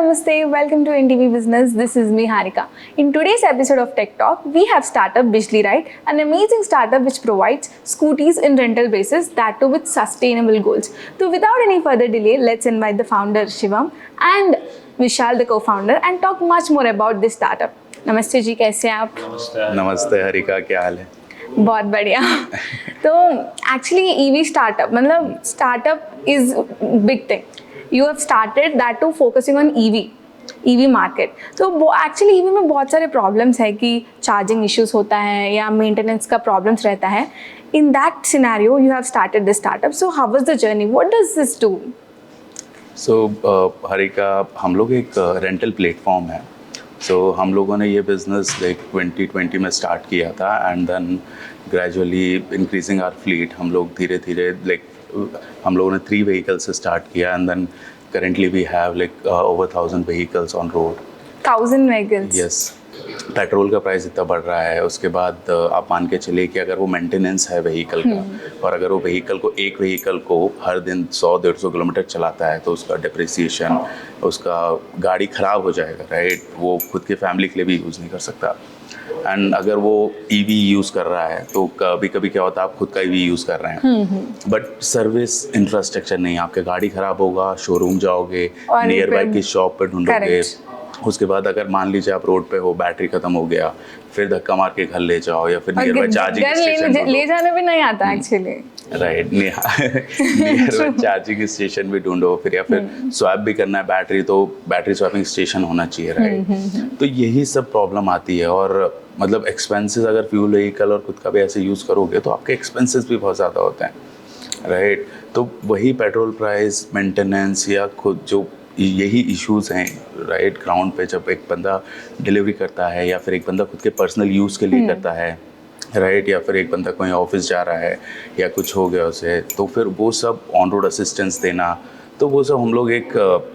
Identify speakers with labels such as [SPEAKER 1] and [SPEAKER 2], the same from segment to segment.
[SPEAKER 1] Namaste, welcome to NTV Business. This is me Harika. In today's episode of Tech Talk, we have startup Bijli Ride, an amazing startup which provides scooties in rental basis, that too with sustainable goals. So without any further delay, let's invite the founder Shivam and Vishal, the co-founder, and talk much more about this startup. Namaste जी, कैसे हैं आप?
[SPEAKER 2] नमस्ते हरिका, क्या हाल है?
[SPEAKER 1] बहुत बढ़िया. तो actually EV startup मतलब startup is big thing. You have started that to focusing on EV market. तो वो एक्चुअली ईवी में बहुत सारे प्रॉब्लम्स है कि चार्जिंग इश्यूज होता है या मेंटेनेंस का प्रॉब्लम्स रहता है. In that scenario you have started this startup. So how was the journey? What does this do?
[SPEAKER 2] So Harika, हम लोग एक रेंटल प्लेटफॉर्म है. सो हम लोगों ने ये बिज़नेस लाइक 2020 में स्टार्ट किया था and then gradually increasing our fleet. हम लोग धीरे धीरे लाइक हम लोगों ने 3 व्हीकल्स से स्टार्ट किया and then currently we have like over 1000 vehicles on road.
[SPEAKER 1] 1000 vehicles?
[SPEAKER 2] Yes. Petrol का प्राइस इतना बढ़ रहा है, उसके बाद आप मान के चलिए कि अगर वो मेंटेनेंस है व्हीकल का और अगर वो एक व्हीकल को हर दिन 100-150 किलोमीटर चलाता है तो उसका डिप्रिसिएशन, उसका गाड़ी ख़राब हो जाएगा, राइट. वो खुद के फैमिली के लिए भी यूज़ नहीं कर सकता. एंड अगर वो ईवी यूज़ कर रहा है तो कभी कभी क्या होता है, आप खुद का ईवी यूज़ कर रहे हैं बट सर्विस इंफ्रास्ट्रक्चर नहीं. आपके गाड़ी ख़राब होगा, शोरूम जाओगे, नियर बाय की शॉप पर ढूंढोगे. उसके बाद अगर मान लीजिए आप रोड पे हो, बैटरी खत्म हो गया, फिर धक्का मार के घर ले जाओ या फिर नियर बाय चार्जिंग स्टेशन
[SPEAKER 1] ले जाने भी नहीं आता actually,
[SPEAKER 2] right. Near by charging station भी ढूंढो, फिर या फिर स्वैप भी करना है बैटरी, तो बैटरी स्वैपिंग स्टेशन होना चाहिए, राइट. तो यही सब प्रॉब्लम आती है. और मतलब एक्सपेंसेस, अगर फ्यूल व्हीकल और खुद का भी ऐसे यूज़ करोगे तो आपके एक्सपेंसेस भी बहुत ज़्यादा होते हैं, राइट. तो वही पेट्रोल प्राइस, मेंटेनेंस या खुद जो यही इश्यूज़ हैं, राइट. ग्राउंड पे जब एक बंदा डिलीवरी करता है या फिर एक बंदा खुद के पर्सनल यूज़ के लिए करता है, राइट, या फिर एक बंदा कोई ऑफिस जा रहा है या कुछ हो गया उसे, तो फिर वो सब ऑन रोड असिस्टेंस देना, तो वो सब हम लोग एक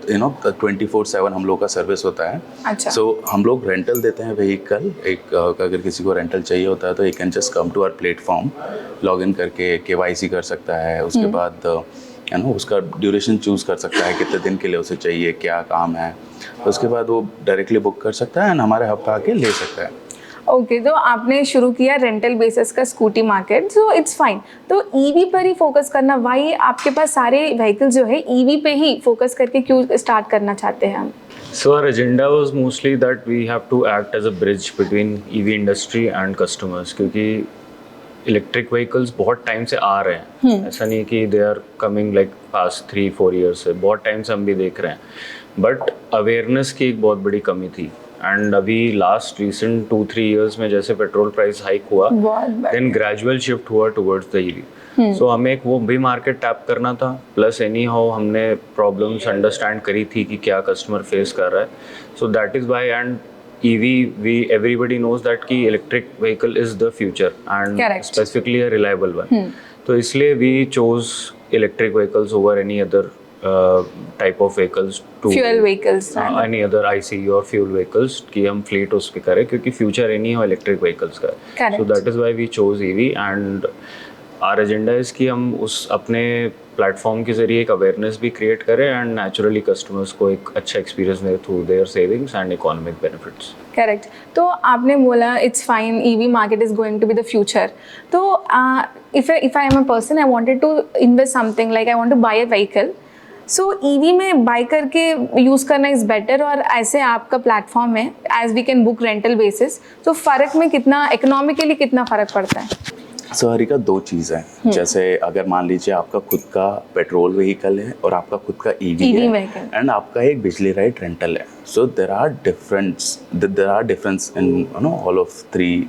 [SPEAKER 2] 24/7 हम लोग का सर्विस होता है.
[SPEAKER 1] अच्छा.
[SPEAKER 2] सो हम लोग रेंटल देते हैं व्हीकल. एक अगर किसी को रेंटल चाहिए होता है तो you can just come to our platform, log in करके KYC कर सकता है. उसके बाद उसका ड्यूरेशन चूज़ कर सकता है, कितने दिन के लिए उसे चाहिए, क्या काम है. उसके बाद वो डायरेक्टली बुक कर सकता है एंड हमारे हब पे आके ले सकता है.
[SPEAKER 1] ओके. तो आपने शुरू किया रेंटल बेसिस का scooty market, so it's fine. तो ईवी पर ही फोकस करना, वाई आपके पास सारे व्हीकल जो है ईवी पे ही फोकस करके क्यों स्टार्ट करना चाहते हैं हम?
[SPEAKER 3] So our agenda was mostly that we have to act as a bridge between EV industry and customers, क्योंकि इलेक्ट्रिक व्हीकल्स बहुत टाइम से आ रहे हैं. ऐसा नहीं कि they are coming like past 3-4 years से, बहुत टाइम से हम भी देख रहे हैं. बट अवेयरनेस की एक बहुत बड़ी कमी थी. एंड अभी लास्ट रिसेंट 2-3 ईयर्स में जैसे पेट्रोल प्राइस हाइक हुआ, देन ग्रेजुअल शिफ्ट हुआ टुवर्ड्स द ईवी. सो हमें एक वो भी मार्केट टैप करना था, प्लस एनी हाउ हमने प्रॉब्लम्स अंडरस्टैंड करी थी कि क्या कस्टमर फेस कर रहा है. So that is why. And EV, everybody knows that कि electric vehicle is the future and
[SPEAKER 1] Correct.
[SPEAKER 3] specifically a reliable one. तो इसलिए we chose electric vehicles over any other type of vehicles to
[SPEAKER 1] fuel vehicles,
[SPEAKER 3] any other ICE or fuel vehicles कि हम fleet उस पे करें, क्योंकि future any हो electric vehicles का. So that is why we chose EV. And our agenda is कि हम उस अपने प्लेटफॉर्म के जरिए एक अवेयरनेस भी क्रिएट करें एंड नेचुरली कस्टमर्स को एक अच्छा एक्सपीरियंस दें through their savings and economic benefits.
[SPEAKER 1] Correct. तो आपने बोला it's fine, EV market is going to be the future. तो if I am a person, I wanted to invest something, like I want to buy a vehicle, so EV में buy करके use करना is better, और ऐसे आपका platform है as we can book rental basis, तो फ़र्क में कितना इकोनॉमिकली कितना फ़र्क पड़ता है?
[SPEAKER 2] सो हरिका, 2 चीज़ हैं. जैसे अगर मान लीजिए आपका खुद का पेट्रोल व्हीकल है और आपका खुद का ईवी है एंड आपका एक बिजली राइड रेंटल है. So there are difference in all of 3.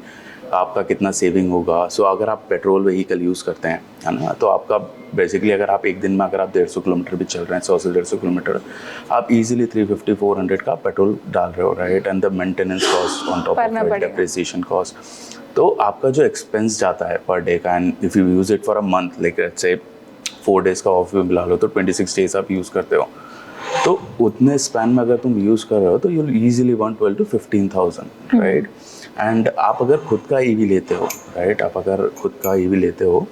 [SPEAKER 2] आपका कितना सेविंग होगा. सो अगर आप पेट्रोल व्हीकल यूज़ करते हैं, है ना, तो आपका बेसिकली अगर आप एक दिन में अगर आप 150 किलोमीटर भी चल रहे हैं, 100 से 150 किलोमीटर, आप इजीली 350-400 का पेट्रोल डाल रहे हो, right. And the maintenance cost on top of it, depreciation cost. तो आपका जो एक्सपेंस जाता है पर डे का, and if you use it for a month, like let's say 4 days का ऑफ मिला लो तो 26 डेज आप यूज़ करते हो, तो उतने स्पैन में अगर तुम यूज़ कर रहे हो तो you easily 12 to 15,000, right. And आप अगर खुद का ईवी लेते हो, राइट, आप अगर खुद का ईवी लेते हो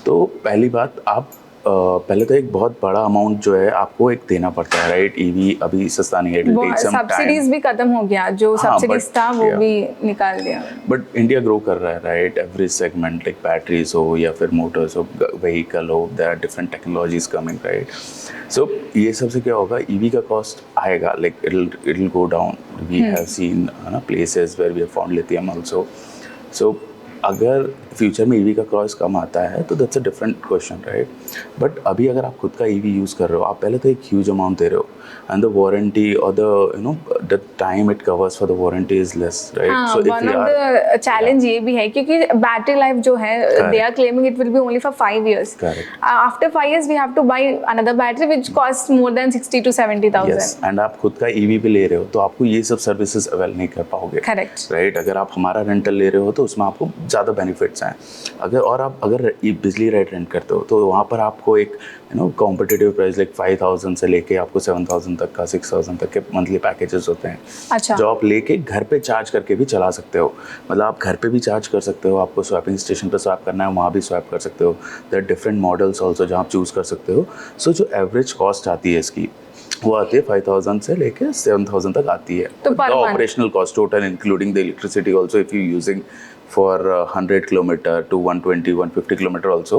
[SPEAKER 2] तो पहली बात, आप पहले तो एक बहुत बड़ा अमाउंट जो है आपको एक देना पड़ता है, राइट? ईवी अभी सस्ता नहीं है,
[SPEAKER 1] सब्सिडीज भी खत्म हो गया, जो सब्सिडीज था वो भी निकाल दिया।
[SPEAKER 2] बट इंडिया ग्रो कर रहा है, right? Every segment, like batteries हो या फिर मोटर्स हो, व्हीकल हो, there are different technologies coming, right? So ये सबसे क्या होगा, ईवी का कॉस्ट आएगा, like it will go down. We have seen ना places where we have found lithium also. So अगर फ्यूचर में ईवी का कॉस्ट कम आता है तो that's a different question, right? But अभी अगर आप खुद का ईवी यूज़ कर रहे हो, आप पहले तो एक ह्यूज अमाउंट दे रहे हो, एंड द वारंटी और the time it covers for the warranty is less, right?
[SPEAKER 1] So one of the challenge ये भी है क्योंकि बैटरी लाइफ जो है, they are claiming it will be only for 5 years. After 5 years we have to buy another battery which cost more than 60 to 70,000.
[SPEAKER 2] And आप खुद का EV भी ले रहे हो तो आपको ये सब सर्विसेज अवेल नहीं कर पाओगे,
[SPEAKER 1] करेक्ट,
[SPEAKER 2] राइट? अगर आप हमारा रेंटल ले रहे हो तो उसमें आपको ज़्यादा बेनिफिट्स हैं। अगर बिजली राइट रेंट करते हो तो वहाँ पर आपको एक कॉम्पिटिटिव प्राइस लाइक 5,000 से लेके आपको 7,000 तक का, 6,000 तक के मंथली पैकेजेस होते हैं।
[SPEAKER 1] अच्छा,
[SPEAKER 2] जो आप लेके घर पे चार्ज करके भी चला सकते हो, मतलब आप घर पे भी चार्ज कर सकते हो, आपको स्वैपिंग स्टेशन पर स्वैप करना है वहाँ भी स्वैप कर सकते हो। There are different models also जहाँ आप चूज़ कर सकते हो। सो जो एवरेज कॉस्ट आती है इसकी वो आती है 5,000 से लेके 7,000 तक आती है।
[SPEAKER 1] तो
[SPEAKER 2] operational cost total including the electricity also, if you using for 100 kilometer to 120-150 kilometer also,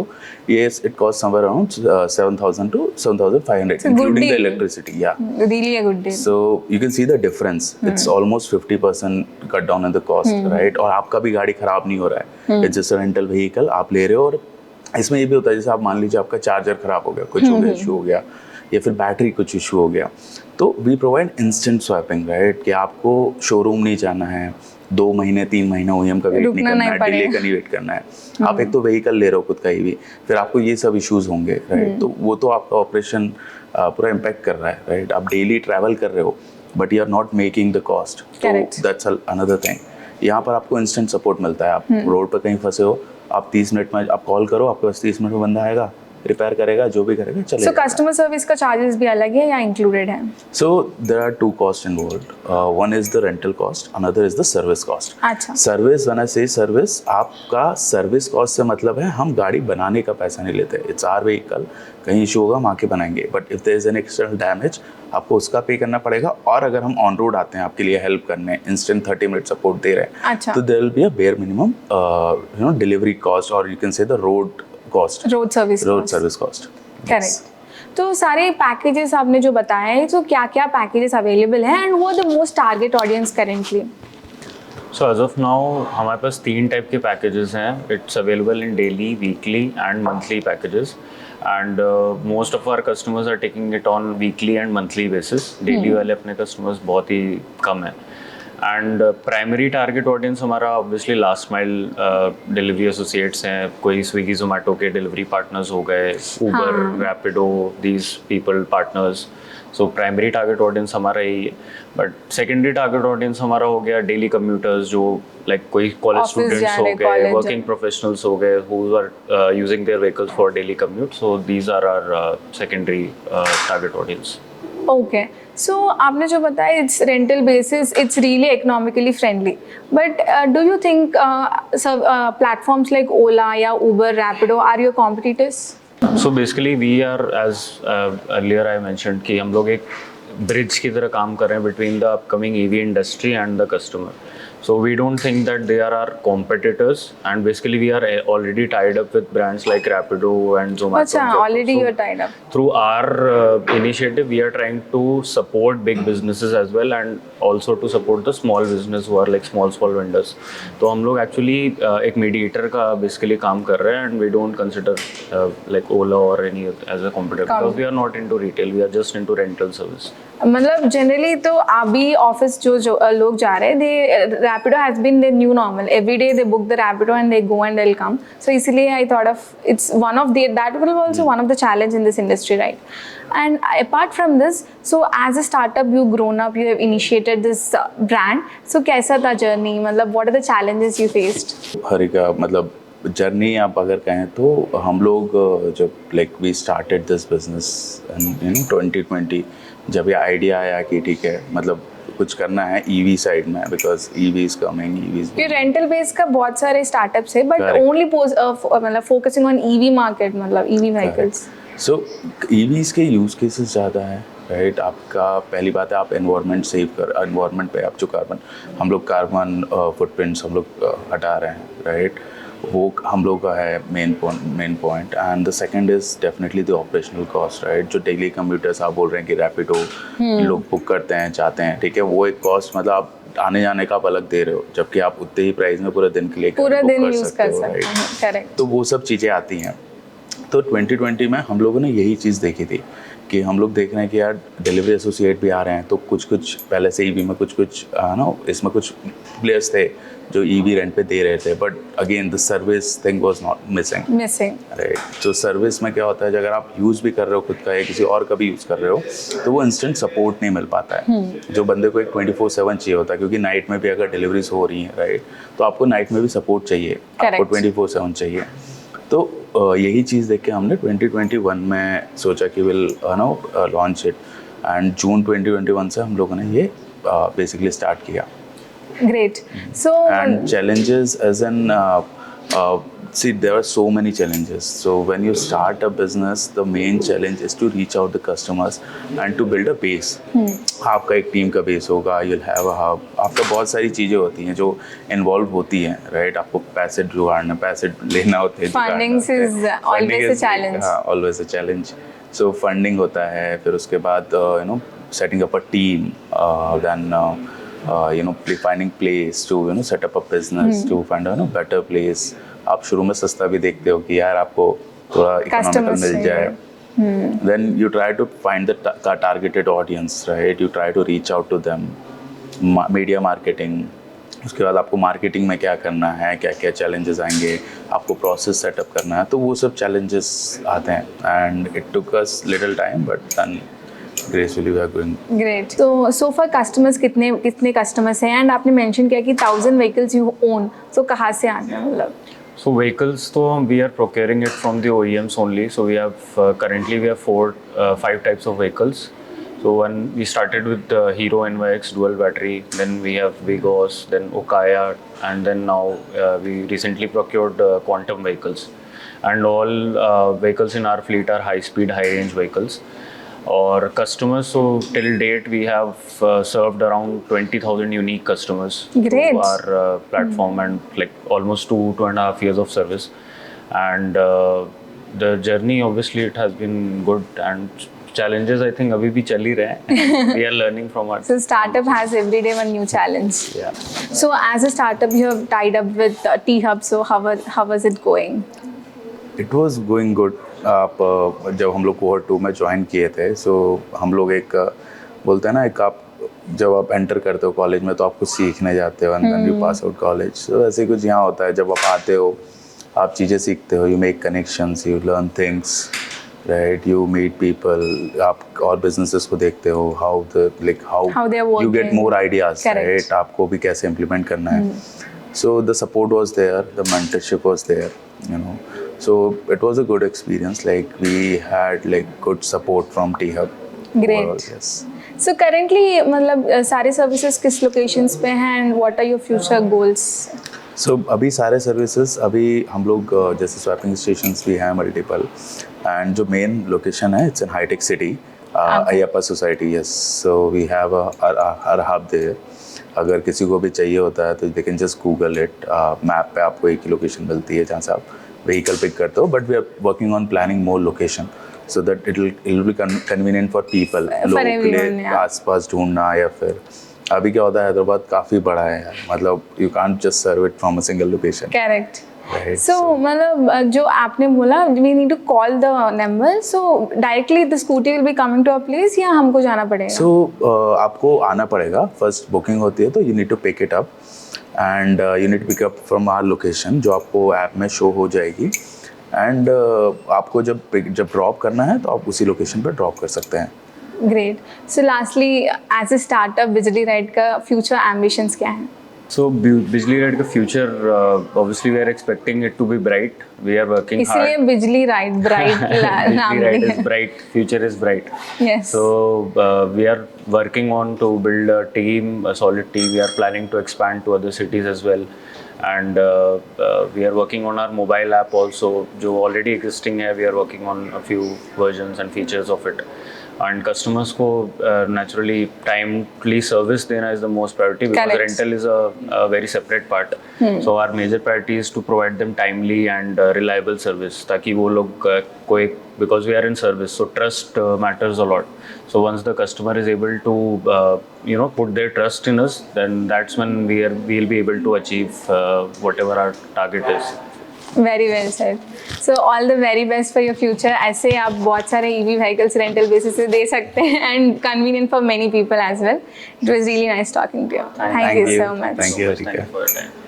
[SPEAKER 2] yes, it costs somewhere around 7,000 to 7,500 including the electricity. Yeah,
[SPEAKER 1] really a good deal.
[SPEAKER 2] So you can see the difference. It's almost 50% cut down in the cost, right? और आपका भी गाड़ी खराब नहीं हो रहा है, it's just a rental vehicle आप ले रहे हो। और इसमें ये भी होता है जैसे आप मान लीजिए आपका चार्जर खराब हो गया, कुछ हो गया, इशू हो गया, या फिर बैटरी कुछ इशू हो गया, तो we provide instant swapping, right? कि आपको शोरूम नहीं जाना है, 2 महीने 3 महीने OEM का वेट नहीं करना है, डिले का नहीं वेट करना है। आप एक तो व्हीकल ले रहे हो खुद का ईवी, फिर आपको ये सब इश्यूज होंगे, राइट? तो वो तो आपका ऑपरेशन पूरा इम्पैक्ट कर रहा है, राइट? आप डेली ट्रैवल कर रहे हो but you are not making the cost, तो दैट्स अनदर थिंग। यहाँ पर आपको इंस्टेंट सपोर्ट मिलता है। आप रोड पर कहीं फंसे हो, आप 30 मिनट में आप कॉल करो, आपके पास 30 मिनट में बंदा आएगा, रिपेयर करेगा, जो भी करेगा चलेगा।
[SPEAKER 1] सो कस्टमर सर्विस का चार्जेस भी अलग है या इंक्लूडेड है?
[SPEAKER 2] So there are 2 costs involved. One is the rental cost, another is the service cost.
[SPEAKER 1] अच्छा,
[SPEAKER 2] service, when I say service, आपका सर्विस कॉस्ट से मतलब है हम गाड़ी बनाने का पैसा नहीं लेते। इट्स आवर व्हीकल, कहीं इशू होगा हम आके बनाएंगे, but if there is an external damage आपको उसका पे करना पड़ेगा। और अगर हम ऑन रोड आते हैं आपके लिए हेल्प करने, इंस्टेंट 30 मिनट सपोर्ट दे रहे हैं,
[SPEAKER 1] अच्छा,
[SPEAKER 2] तो there will be a bare minimum delivery cost, और you can say the road cost,
[SPEAKER 1] road service
[SPEAKER 2] cost.
[SPEAKER 1] Correct. तो सारे पैकेजेस आपने जो बताए हैं, तो क्या क्या पैकेजेस अवेलेबल हैं एंड वो the most target audience currently?
[SPEAKER 3] So as of now हमारे पास 3 टाइप के पैकेजेस हैं। It's available in daily, weekly and monthly packages, and most of our customers are taking it on weekly and monthly basis. Daily वाले अपने customers बहुत ही कम है। एंड प्राइमरी टारगेट ऑडियंस हमारा obviously last mile delivery associates हैं, कोई स्विगी जोमेटो के डिलीवरी पार्टनर्स हो गए, Uber, Rapido, these people partners. So primary target audience हमारा यही है। बट सेकेंडरी टारगेट ऑडियंस हमारा हो गया डेली कम्यूटर्स, जो लाइक कोई कॉलेज स्टूडेंट्स हो गए, वर्किंग प्रोफेशनल्स हो गए, who are using their vehicles for daily commute. So these are our secondary target audience.
[SPEAKER 1] Okay, so आपने जो बताया it's rental basis, it's really economically friendly, but do you think platforms like Ola या Uber, Rapido are your competitors?
[SPEAKER 3] So basically we are, as earlier I mentioned, कि हम लोग एक bridge की तरह काम कर रहे हैं between the upcoming EV industry and the customer. So we don't think that they are our competitors, and basically we are already tied up with brands like Rapido and Zomato.
[SPEAKER 1] Acha, already you are tied up.
[SPEAKER 3] Through our initiative, we are trying to support big businesses as well, and also to support the small business who are like small vendors. तो हम लोग actually एक mediator का basically काम कर रहे हैं, and we don't consider like Ola or any as a competitor because we are not into retail. We are just into rental service.
[SPEAKER 1] मतलब जनरली तो अभी ऑफिस जो लोग जा रहे हैं, दे Rapido has been their new normal. Every day they book the Rapido and they go and they'll come. So इसलिए I thought of it's one of the, that will also one of the challenge in this industry, right? And apart from this, so as a startup you grown up, you have initiated this brand. So कैसा था journey? मतलब what are the challenges you faced?
[SPEAKER 2] Harika, मतलब journey आप अगर कहें तो हम लोग जब like we started this business in 2020, जब ये आइडिया आया कि ठीक है मतलब कुछ करना है ईवी साइड में, because EV is coming, EV is
[SPEAKER 1] rental base का बहुत सारे स्टार्टअप्स है, बट ओनली मतलब फोकसिंग ऑन ईवी मार्केट, मतलब ईवी व्हीकल्स.
[SPEAKER 2] सो EVs के यूज़ केसेस ज़्यादा हैं, राइट। आपका पहली बात है, आप एनवायरनमेंट पे आप जो कार्बन, हम लोग कार्बन फुटप्रिंट्स हम लोग हटा रहे हैं, राइट। वो हम लोग का है main point. And the second is definitely the operational cost, right. जो डेली कम्यूटर्स आप बोल रहे हैं कि रैपिडो लोग बुक करते हैं, चाहते हैं, ठीक है, वो एक कॉस्ट, मतलब आप आने जाने का आप अलग दे रहे हो, जबकि आप उतने ही प्राइस में पूरा दिन के लिए
[SPEAKER 1] पूरा
[SPEAKER 2] बुक
[SPEAKER 1] दिन
[SPEAKER 2] कर
[SPEAKER 1] यूज
[SPEAKER 2] सकते
[SPEAKER 1] कर
[SPEAKER 2] हो,
[SPEAKER 1] सकते
[SPEAKER 2] राइट।
[SPEAKER 1] हैं, करेक्ट।
[SPEAKER 2] तो वो सब चीज़ें आती हैं। तो 2020 में हम लोगों ने यही चीज़ देखी थी कि हम लोग देख रहे हैं कि यार डिलीवरी एसोसिएट भी आ रहे हैं, तो कुछ पहले से EV में कुछ ना, इसमें कुछ प्लेयर्स थे जो EV रेंट पे दे रहे थे, but again the service thing was not missing, right. तो सर्विस में क्या होता है, अगर आप यूज़ भी कर रहे हो खुद का या किसी और का भी यूज़ कर रहे हो, तो वो इंस्टेंट सपोर्ट नहीं मिल पाता है जो बंदे को एक 24/7 चाहिए होता है, क्योंकि नाइट में भी अगर डिलीवरीज हो रही हैं, राइट, तो आपको नाइट में भी सपोर्ट चाहिए, आपको 24/7 चाहिए। तो यही चीज़ देख के हमने 2021 में सोचा कि will launch it, and June 2021 से हम लोगों ने ये बेसिकली स्टार्ट किया।
[SPEAKER 1] Great. So
[SPEAKER 2] And challenges as in see, there are so many challenges. So when you start a business, the main challenge is to reach out the customers and to build a base. आपका एक team का base होगा, you'll have a hub, आपका बहुत सारी चीज़ें होती हैं जो इन्वॉल्व होती हैं, राइट। आपको पैसे जुगाड़ना, पैसे लेना होते हैं,
[SPEAKER 1] funding is always a challenge.
[SPEAKER 2] हाँ, always a challenge. So funding होता है, फिर उसके बाद setting up a team, then finding place to set up a business, to find a better place. आप शुरू में सस्ता भी देखते हो कि यार आपको थोड़ा इकोनॉमिकल मिल जाए, then you try to find the targeted audience, right? You try to reach out to them, media marketing. उसके बाद आपको मार्केटिंग में क्या करना है, क्या क्या चैलेंजेस आएंगे, आपको प्रोसेस सेटअप करना है, तो वो सब चैलेंजेस आते हैं, and it took us little time, but then gracefully we are going.
[SPEAKER 1] Great. So far customers कितने customers हैं, and आपने mention किया कि 1000 vehicles you own, so कहाँ से आते हैं, मतलब?
[SPEAKER 3] So vehicles, तो we are procuring it from the OEMs only. So we have currently we have 5 types of vehicles. So when we started with Hero NYX dual battery, then we have Vigos, then Okaya, and then now we recently procured Quantum vehicles. And all vehicles in our fleet are high-speed, high-range vehicles. Or customers, so till date we have served around 20,000 unique customers
[SPEAKER 1] Great.
[SPEAKER 3] to our platform, and like almost 2.5 years of service. And the journey, obviously it has been good, and challenges I think abhi bhi chal hi rahe hain. We are learning from our
[SPEAKER 1] So startup has every day one new challenge.
[SPEAKER 3] yeah.
[SPEAKER 1] So as a startup you have tied up with T-Hub, so how was it going?
[SPEAKER 2] It was going good. आप जब हम लोग cohort 2 में join किए थे, सो हम लोग एक बोलते हैं ना, एक आप जब आप एंटर करते हो कॉलेज में तो आप कुछ सीखने जाते हो, and then you pass out college. So ऐसे कुछ यहाँ होता है, जब आप आते हो आप चीज़ें सीखते हो, you make connections, you learn things, right, you meet people, आप और बिजनेसेस को देखते हो, how
[SPEAKER 1] they are
[SPEAKER 2] you get
[SPEAKER 1] working.
[SPEAKER 2] More ideas, right, आपको भी कैसे इम्प्लीमेंट करना है। So the support was there, the mentorship was there, so it was a good experience. Like we had like good support from T-Hub.
[SPEAKER 1] Great.
[SPEAKER 2] Overall, yes.
[SPEAKER 1] So currently मतलब सारे services किस locations पे हैं, and what are your future goals?
[SPEAKER 2] So अभी सारे services, अभी हम लोग जैसे स्वैपिंग स्टेशंस भी हैं मल्टीपल, एंड जो मेन लोकेशन है इट्स इन हाईटेक City, Ayyappa society, yes. So we have a hub there. अगर किसी को भी चाहिए होता है तो they can just google it, map पे आपको एक ही लोकेशन मिलती है जहाँ से आप व्हीकल पिक करते हो, but we are working on planning more location so that it will be convenient for people, लोगों के लिए आसपास ढूंढना, या फिर अभी क्या होता है हैदराबाद काफ़ी बड़ा है यार, मतलब you can't just serve it from a single location.
[SPEAKER 1] Correct. So मतलब जो आपने बोला we need to call the number, so directly the scooty will be coming to our place या हमको जाना पड़ेगा?
[SPEAKER 2] So आपको आना पड़ेगा, फर्स्ट बुकिंग होती है तो you need to pick it up and you need to pick up from our location जो आपको ऐप में शो हो जाएगी, एंड आपको जब ड्रॉप करना है तो आप उसी लोकेशन पर ड्रॉप कर सकते हैं।
[SPEAKER 1] Great. So lastly, as a startup बिजली राइड का future ambitions क्या हैं?
[SPEAKER 3] So बिजली राइड का future, obviously we are expecting it to be bright. We are working hard.
[SPEAKER 1] इसलिए बिजली राइड ब्राइट नाम
[SPEAKER 3] Bijli Ride
[SPEAKER 1] दिया
[SPEAKER 3] is bright. Future is bright.
[SPEAKER 1] Yes.
[SPEAKER 3] So we are working on to build a team, a solid team. We are planning to expand to other cities as well, and we are working on our mobile app also, जो already existing है. We are working on a few versions and features of it. And customers को naturally timely service देना is the most priority, because
[SPEAKER 1] Correct.
[SPEAKER 3] rental is a very separate part. So our major priority is to provide them timely and reliable service, ताकि वो लोग कोई, because we are in service, so trust matters a lot. So once the customer is able to put their trust in us, then that's when we'll be able to achieve whatever our target is.
[SPEAKER 1] Very well said. So all the very best for your future. ऐसे आप बहुत सारे EV vehicles rental basis पे दे सकते हैं and convenient for many people as well. It was really nice talking to you. Thank you so much.
[SPEAKER 2] Thank you,
[SPEAKER 3] Thank
[SPEAKER 2] Harika.
[SPEAKER 3] you for your time.